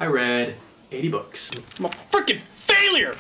I read 80 books. I'm a freaking failure!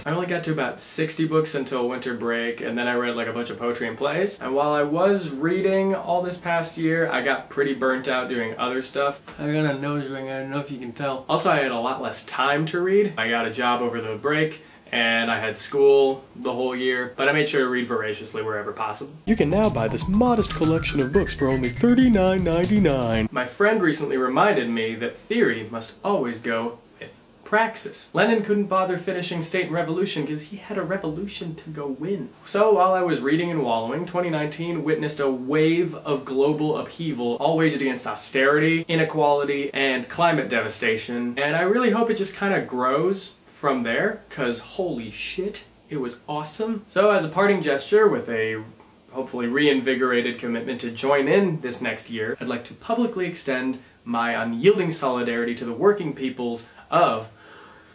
I only got to about 60 books until winter break, and then I read like a bunch of poetry and plays. And while I was reading all this past year, I got pretty burnt out doing other stuff. I got a nose ring, I don't know if you can tell. Also, I had a lot less time to read. I got a job over the break, and I had school the whole year, but I made sure to read voraciously wherever possible. You can now buy this modest collection of books for only $39.99. My friend recently reminded me that theory must always go with praxis. Lenin couldn't bother finishing State and Revolution because he had a revolution to go win. So while I was reading and wallowing, 2019 witnessed a wave of global upheaval, all waged against austerity, inequality, and climate devastation, and I really hope it just kind of grows from there, cause holy shit, it was awesome. So as a parting gesture with a hopefully reinvigorated commitment to join in this next year, I'd like to publicly extend my unyielding solidarity to the working peoples of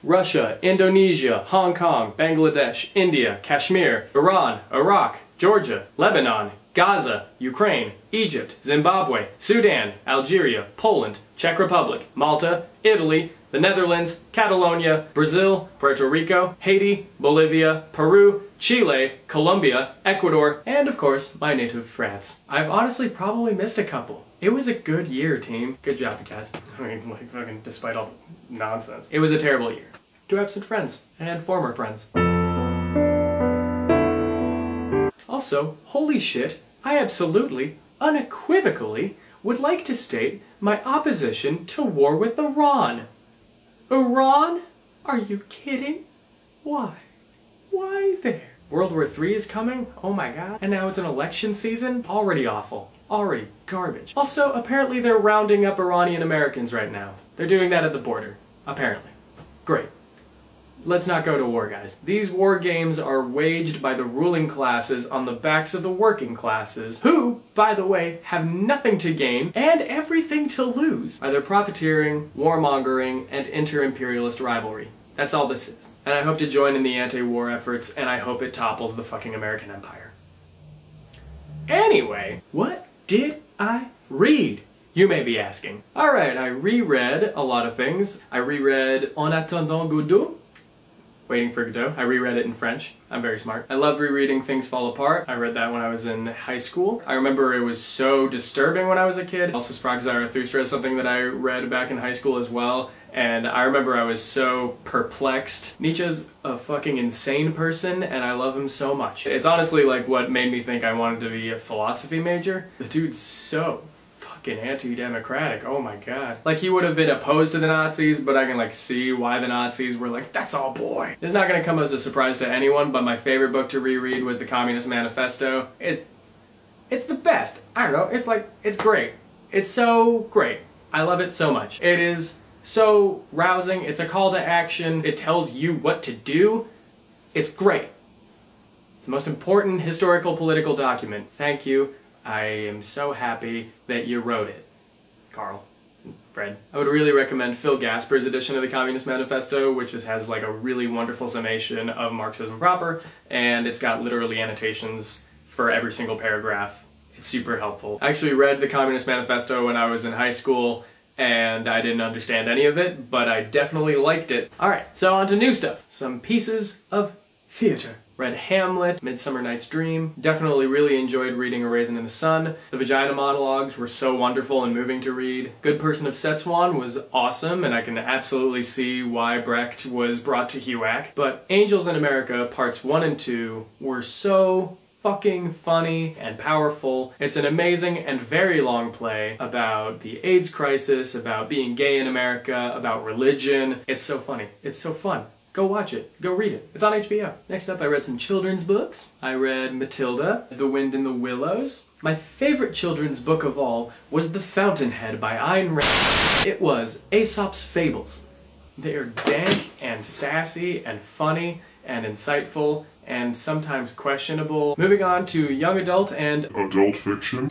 Russia, Indonesia, Hong Kong, Bangladesh, India, Kashmir, Iran, Iraq, Georgia, Lebanon, Gaza, Ukraine, Egypt, Zimbabwe, Sudan, Algeria, Poland, Czech Republic, Malta, Italy, the Netherlands, Catalonia, Brazil, Puerto Rico, Haiti, Bolivia, Peru, Chile, Colombia, Ecuador, and of course, my native France. I've honestly probably missed a couple. It was a good year, team. Good job, you guys. I mean, like, fucking despite all the nonsense. It was a terrible year. 2 absent friends, and former friends. Also, holy shit, I absolutely, unequivocally, would like to state my opposition to war with Iran. Iran? Are you kidding? Why? Why there? World War III is coming? Oh my god. And now it's an election season? Already awful. Already garbage. Also, apparently they're rounding up Iranian Americans right now. They're doing that at the border. Apparently. Great. Let's not go to war, guys. These war games are waged by the ruling classes on the backs of the working classes, who, by the way, have nothing to gain and everything to lose by their profiteering, warmongering, and inter-imperialist rivalry. That's all this is. And I hope to join in the anti-war efforts, and I hope it topples the fucking American empire. Anyway, what did I read? You may be asking. Alright, I reread a lot of things. I reread En attendant Godot, Waiting for Godot. I reread it in French. I'm very smart. I love rereading Things Fall Apart. I read that when I was in high school. I remember it was so disturbing when I was a kid. Also, Sprague Zarathustra is something that I read back in high school as well. And I remember I was so perplexed. Nietzsche's a fucking insane person, and I love him so much. It's honestly like what made me think I wanted to be a philosophy major. The dude's so fucking anti-democratic, oh my god. Like, he would have been opposed to the Nazis, but I can like see why the Nazis were like, that's all boy. It's not gonna come as a surprise to anyone, but my favorite book to reread was the Communist Manifesto. It's the best. I don't know, it's like, it's great. It's so great. I love it so much. It is so rousing. It's a call to action. It tells you what to do. It's great. It's the most important historical political document. Thank you. I am so happy that you wrote it, Carl and Fred. I would really recommend Phil Gasper's edition of the Communist Manifesto, which just has like a really wonderful summation of Marxism proper, and it's got literally annotations for every single paragraph. It's super helpful. I actually read the Communist Manifesto when I was in high school, and I didn't understand any of it, but I definitely liked it. Alright, so on to new stuff. Some pieces of theater. Read Hamlet, Midsummer Night's Dream. Definitely really enjoyed reading A Raisin in the Sun. The Vagina monologues were so wonderful and moving to read. Good Person of Szechuan was awesome, and I can absolutely see why Brecht was brought to HUAC. But Angels in America Parts 1 and 2 were so fucking funny and powerful. It's an amazing and very long play about the AIDS crisis, about being gay in America, about religion. It's so funny. It's so fun. Go watch it. Go read it. It's on HBO. Next up, I read some children's books. I read Matilda, The Wind in the Willows. My favorite children's book of all was The Fountainhead by Ayn Rand. It was Aesop's Fables. They are dank and sassy and funny and insightful and sometimes questionable. Moving on to young adult and adult fiction.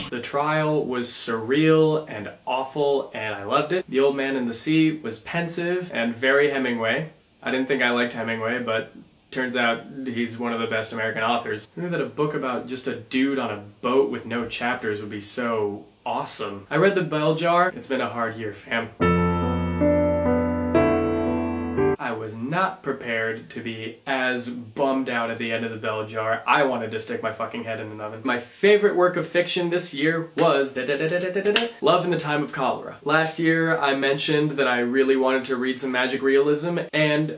The Trial was surreal and awful, and I loved it. The Old Man and the Sea was pensive and very Hemingway. I didn't think I liked Hemingway, but turns out he's one of the best American authors. I knew that a book about just a dude on a boat with no chapters would be so awesome. I read The Bell Jar. It's been a hard year, fam. I was not prepared to be as bummed out at the end of The Bell Jar. I wanted to stick my fucking head in an oven. My favorite work of fiction this year was Love in the Time of Cholera. Last year I mentioned that I really wanted to read some magic realism, and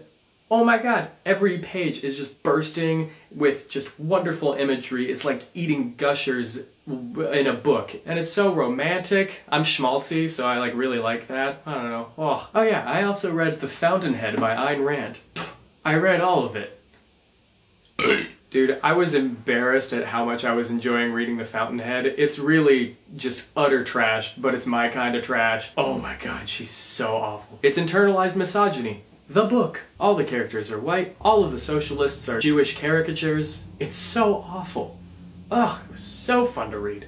oh my god, every page is just bursting with just wonderful imagery. It's like eating Gushers in a book, and it's so romantic. I'm schmaltzy, so I really like that. I don't know. Oh yeah, I also read The Fountainhead by Ayn Rand. I read all of it. Dude, I was embarrassed at how much I was enjoying reading The Fountainhead. It's really just utter trash, but it's my kind of trash. Oh my god, she's so awful. It's internalized misogyny. The book. All the characters are white. All of the socialists are Jewish caricatures. It's so awful. Ugh, it was so fun to read.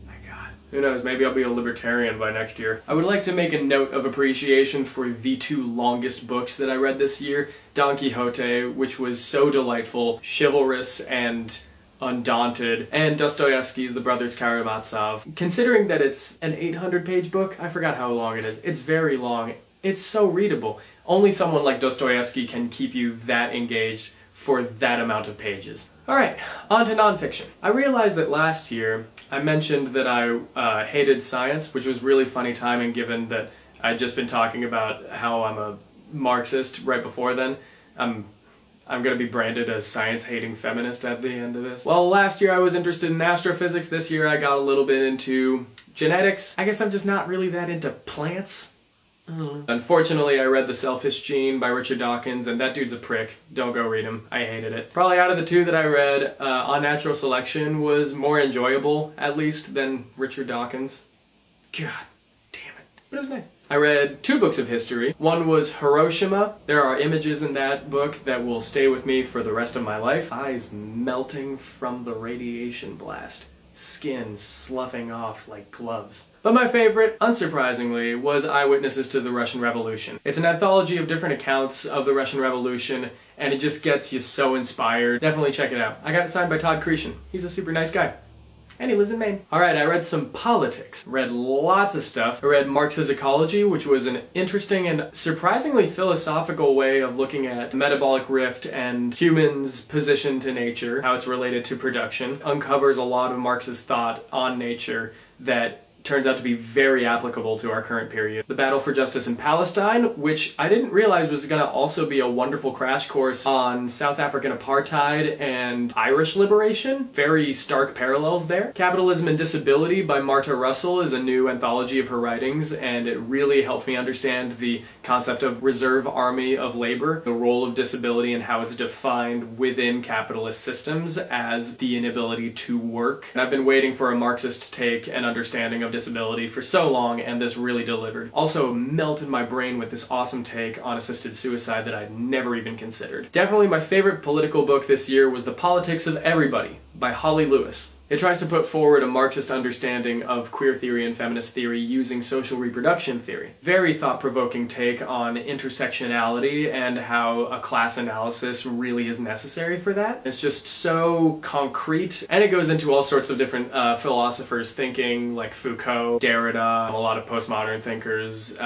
My god. Who knows, maybe I'll be a libertarian by next year. I would like to make a note of appreciation for the two longest books that I read this year. Don Quixote, which was so delightful, chivalrous, and undaunted, and Dostoevsky's The Brothers Karamazov. Considering that it's an 800-page book, I forgot how long it is. It's very long. It's so readable. Only someone like Dostoevsky can keep you that engaged for that amount of pages. Alright, on to nonfiction. I realized that last year I mentioned that I hated science, which was really funny timing given that I'd just been talking about how I'm a Marxist right before then. I'm gonna be branded as science-hating feminist at the end of this. Well, last year I was interested in astrophysics. This year I got a little bit into genetics. I guess I'm just not really that into plants. Unfortunately, I read The Selfish Gene by Richard Dawkins, and that dude's a prick. Don't go read him. I hated it. Probably out of the two that I read, Unnatural Selection was more enjoyable, at least, than Richard Dawkins. God damn it. But it was nice. I read 2 books of history. One was Hiroshima. There are images in that book that will stay with me for the rest of my life. Eyes melting from the radiation blast. Skin sloughing off like gloves. But my favorite, unsurprisingly, was Eyewitnesses to the Russian Revolution. It's an anthology of different accounts of the Russian Revolution, and it just gets you so inspired. Definitely check it out. I got it signed by Todd Cretion. He's a super nice guy. And he lives in Maine. Alright, I read some politics. Read lots of stuff. I read Marx's Ecology, which was an interesting and surprisingly philosophical way of looking at metabolic rift and humans' position to nature, how it's related to production. Uncovers a lot of Marx's thought on nature that turns out to be very applicable to our current period. The Battle for Justice in Palestine, which I didn't realize was going to also be a wonderful crash course on South African apartheid and Irish liberation. Very stark parallels there. Capitalism and Disability by Marta Russell is a new anthology of her writings, and it really helped me understand the concept of reserve army of labor, the role of disability and how it's defined within capitalist systems as the inability to work. And I've been waiting for a Marxist take and understanding of disability for so long, and this really delivered. Also melted my brain with this awesome take on assisted suicide that I'd never even considered. Definitely my favorite political book this year was The Politics of Everybody by Holly Lewis. It tries to put forward a Marxist understanding of queer theory and feminist theory using social reproduction theory. Very thought-provoking take on intersectionality and how a class analysis really is necessary for that. It's just so concrete, and it goes into all sorts of different philosophers thinking, like Foucault, Derrida, a lot of postmodern thinkers,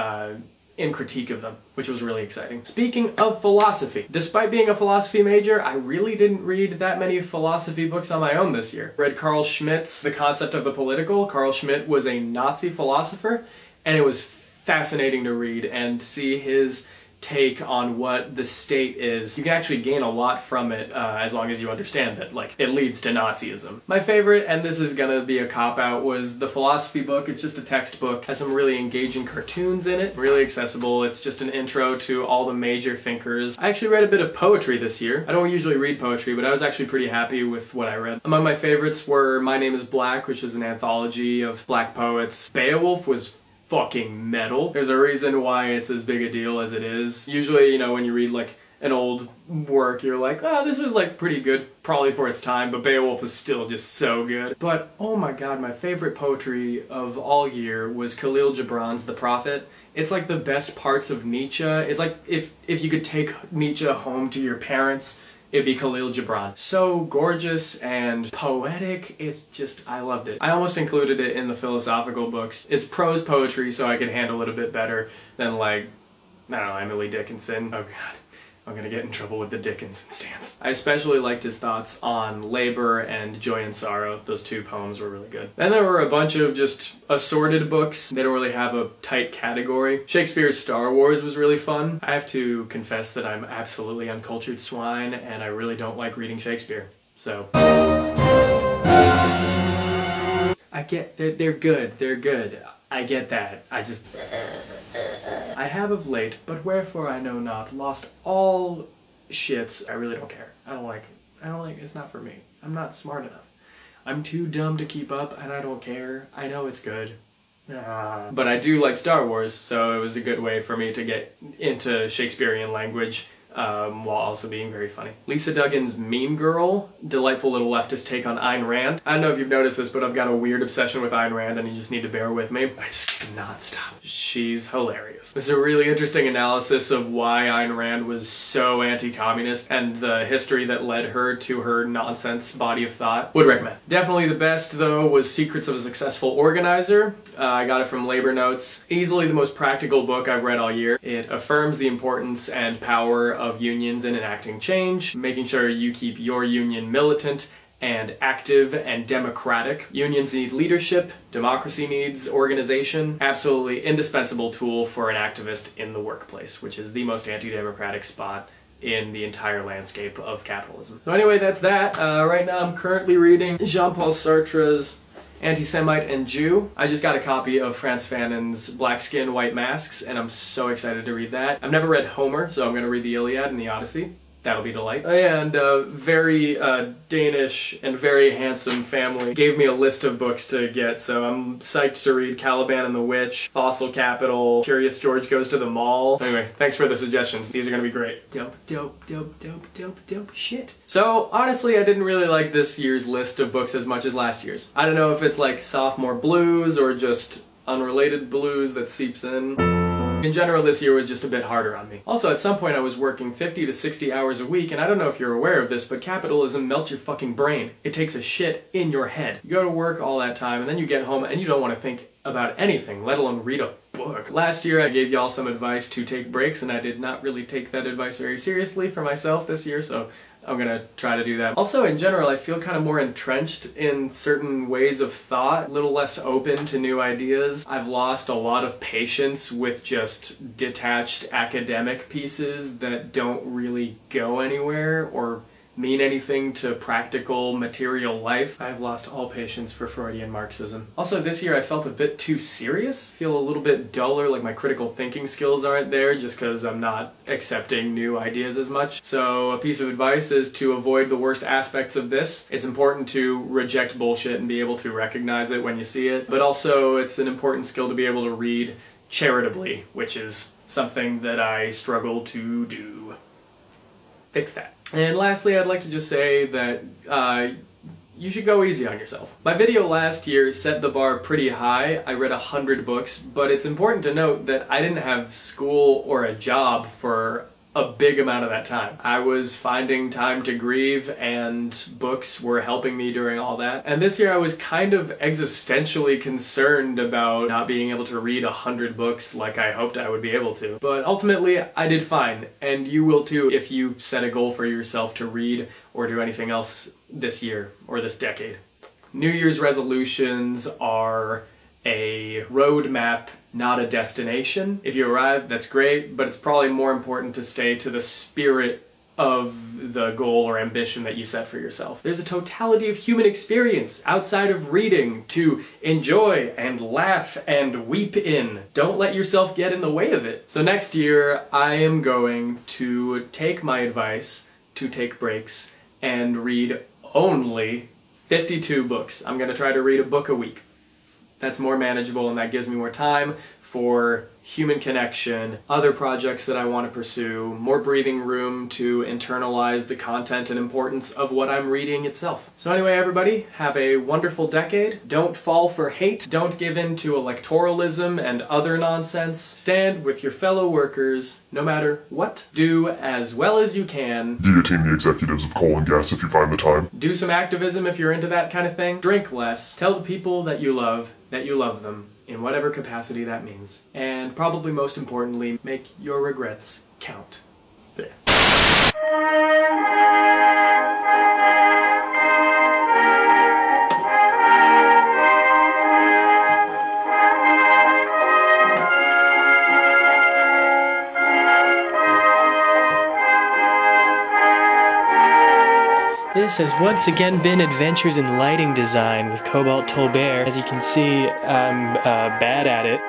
in critique of them, which was really exciting. Speaking of philosophy, despite being a philosophy major, I really didn't read that many philosophy books on my own this year. Read Carl Schmitt's The Concept of the Political. Carl Schmitt was a Nazi philosopher, and it was fascinating to read and see his take on what the state is. You can actually gain a lot from it as long as you understand that, like, it leads to Nazism. My favorite, and this is gonna be a cop-out, was the philosophy book. It's just a textbook. Has some really engaging cartoons in it. Really accessible. It's just an intro to all the major thinkers. I actually read a bit of poetry this year. I don't usually read poetry, but I was actually pretty happy with what I read. Among my favorites were My Name is Black, which is an anthology of black poets. Beowulf was fucking metal. There's a reason why it's as big a deal as it is. Usually, you know, when you read like an old work, you're like, oh, this was like pretty good probably for its time, but Beowulf is still just so good. But oh my god, my favorite poetry of all year was Khalil Gibran's The Prophet. It's like the best parts of Nietzsche. It's like if you could take Nietzsche home to your parents it'd be Khalil Gibran. So gorgeous and poetic, it's just, I loved it. I almost included it in the philosophical books. It's prose poetry, so I could handle it a bit better than like, I don't know, Emily Dickinson. Oh god. I'm gonna get in trouble with the Dickinson stance. I especially liked his thoughts on labor and joy and sorrow. Those two poems were really good. Then there were a bunch of just assorted books. They don't really have a tight category. Shakespeare's Star Wars was really fun. I have to confess that I'm absolutely uncultured swine and I really don't like reading Shakespeare. So I get they're good. They're good. I get that. I have of late, but wherefore I know not, lost all shits. I really don't care. I don't like it. It's not for me. I'm not smart enough. I'm too dumb to keep up, and I don't care. I know it's good. But I do like Star Wars, so it was a good way for me to get into Shakespearean language while also being very funny. Lisa Duggan's Mean Girl, delightful little leftist take on Ayn Rand. I don't know if you've noticed this, but I've got a weird obsession with Ayn Rand and you just need to bear with me. I just cannot stop. She's hilarious. There's a really interesting analysis of why Ayn Rand was so anti-communist and the history that led her to her nonsense body of thought. Would recommend. Definitely the best, though, was Secrets of a Successful Organizer. I got it from Labor Notes. Easily the most practical book I've read all year. It affirms the importance and power of unions in enacting change, making sure you keep your union militant and active and democratic. Unions need leadership, democracy needs organization. Absolutely indispensable tool for an activist in the workplace, which is the most anti-democratic spot in the entire landscape of capitalism. So anyway, that's that. Right now I'm currently reading Jean-Paul Sartre's Anti-Semite and Jew. I just got a copy of Frantz Fanon's Black Skin, White Masks, and I'm so excited to read that. I've never read Homer, so I'm going to read the Iliad and the Odyssey. That'll be a delight. Oh yeah, and a very Danish and very handsome family gave me a list of books to get, so I'm psyched to read Caliban and the Witch, Fossil Capital, Curious George Goes to the Mall. Anyway, thanks for the suggestions. These are gonna be great. Dope shit. So, honestly, I didn't really like this year's list of books as much as last year's. I don't know if it's like sophomore blues or just unrelated blues that seeps in. In general, this year was just a bit harder on me. Also, at some point I was working 50 to 60 hours a week, and I don't know if you're aware of this, but capitalism melts your fucking brain. It takes a shit in your head. You go to work all that time, and then you get home and you don't want to think about anything, let alone read a book. Last year I gave y'all some advice to take breaks, and I did not really take that advice very seriously for myself this year, so I'm gonna try to do that. Also, in general, I feel kind of more entrenched in certain ways of thought, a little less open to new ideas. I've lost a lot of patience with just detached academic pieces that don't really go anywhere or mean anything to practical material life. I've lost all patience for Freudian Marxism. Also, this year I felt a bit too serious. I feel a little bit duller, like my critical thinking skills aren't there just because I'm not accepting new ideas as much. So a piece of advice is to avoid the worst aspects of this. It's important to reject bullshit and be able to recognize it when you see it, but also it's an important skill to be able to read charitably, which is something that I struggle to do. Fix that. And lastly, I'd like to just say that you should go easy on yourself. My video last year set the bar pretty high. I read 100 books, but it's important to note that I didn't have school or a job for a big amount of that time. I was finding time to grieve, and books were helping me during all that. And this year I was kind of existentially concerned about not being able to read 100 books like I hoped I would be able to. But ultimately, I did fine, and you will too if you set a goal for yourself to read or do anything else this year or this decade. New Year's resolutions are a roadmap, not a destination. If you arrive, that's great, but it's probably more important to stay to the spirit of the goal or ambition that you set for yourself. There's a totality of human experience outside of reading to enjoy and laugh and weep in. Don't let yourself get in the way of it. So next year, I am going to take my advice to take breaks and read only 52 books. I'm going to try to read a book a week. That's more manageable and that gives me more time for human connection, other projects that I want to pursue, more breathing room to internalize the content and importance of what I'm reading itself. So anyway, everybody, have a wonderful decade. Don't fall for hate. Don't give in to electoralism and other nonsense. Stand with your fellow workers, no matter what. Do as well as you can. Guillotine the executives of coal and gas if you find the time. Do some activism if you're into that kind of thing. Drink less. Tell the people that you love them, in whatever capacity that means. And probably most importantly, make your regrets count. There. This has once again been Adventures in Lighting Design with Cobalt Tolbert. As you can see, I'm bad at it.